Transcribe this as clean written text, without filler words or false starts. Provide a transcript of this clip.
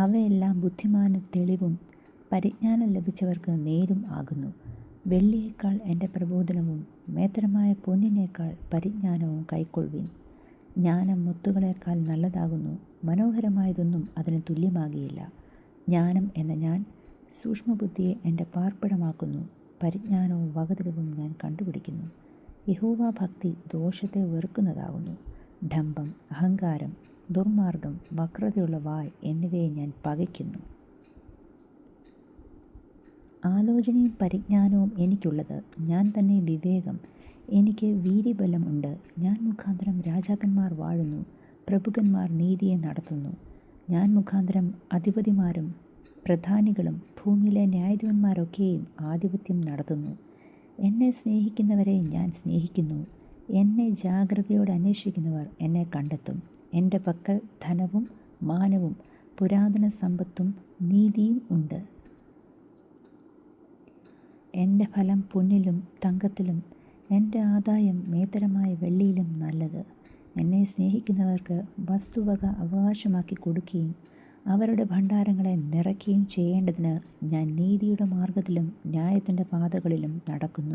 അവയെല്ലാം ബുദ്ധിമാന് തെളിവും പരിജ്ഞാനം ലഭിച്ചവർക്ക് നേരും ആകുന്നു. വെള്ളിയേക്കാൾ എൻ്റെ പ്രബോധനവും മേത്തരമായ പൊന്നിനേക്കാൾ പരിജ്ഞാനവും കൈക്കൊള്ളുവിൻ. ജ്ഞാനം മുത്തുകളേക്കാൾ നല്ലതാകുന്നു, മനോഹരമായതൊന്നും അതിന് തുല്യമാകുകയില്ല. ജ്ഞാനം എന്ന ഞാൻ സൂക്ഷ്മബുദ്ധിയെ എൻ്റെ പാർപ്പിടമാക്കുന്നു, പരിജ്ഞാനവും വകതിരിവും ഞാൻ കണ്ടുപിടിക്കുന്നു. യഹോവാഭക്തി ദോഷത്തെ വെറുക്കുന്നതാകുന്നു. ഡംഭം, അഹങ്കാരം, ദുർമാർഗം, വക്രതയുള്ള വായ് എന്നിവയെ ഞാൻ പകയ്ക്കുന്നു. ആലോചനയും പരിജ്ഞാനവും എനിക്കുള്ളത്, ഞാൻ തന്നെ വിവേകം. എനിക്ക് വീര്യബലം ഉണ്ട്. ഞാൻ മുഖാന്തരം രാജാക്കന്മാർ വാഴുന്നു, പ്രഭുക്കന്മാർ നീതിയെ നടത്തുന്നു. ഞാൻ മുഖാന്തരം അധിപതിമാരും പ്രധാനികളും ഭൂമിയിലെ ന്യായാധിപന്മാരൊക്കെയും ആധിപത്യം നടത്തുന്നു. എന്നെ സ്നേഹിക്കുന്നവരെ ഞാൻ സ്നേഹിക്കുന്നു. എന്നെ ജാഗ്രതയോടെ അന്വേഷിക്കുന്നവർ എന്നെ കണ്ടെത്തും. എൻ്റെ പക്കൽ ധനവും മാനവും പുരാതന സമ്പത്തും നീതിയും ഉണ്ട്. എൻ്റെ ഫലം പൊന്നിലും തങ്കത്തിലും, എൻ്റെ ആദായം മേത്തരമായ വെള്ളിയിലും നല്ലത്. എന്നെ സ്നേഹിക്കുന്നവർക്ക് വസ്തുവക അവകാശമാക്കി കൊടുക്കുകയും അവരുടെ ഭണ്ഡാരങ്ങളെ നിറയ്ക്കുകയും ചെയ്യേണ്ടതിന് ഞാൻ നീതിയുടെ മാർഗ്ഗത്തിലും ന്യായത്തിൻ്റെ പാതകളിലും നടക്കുന്നു.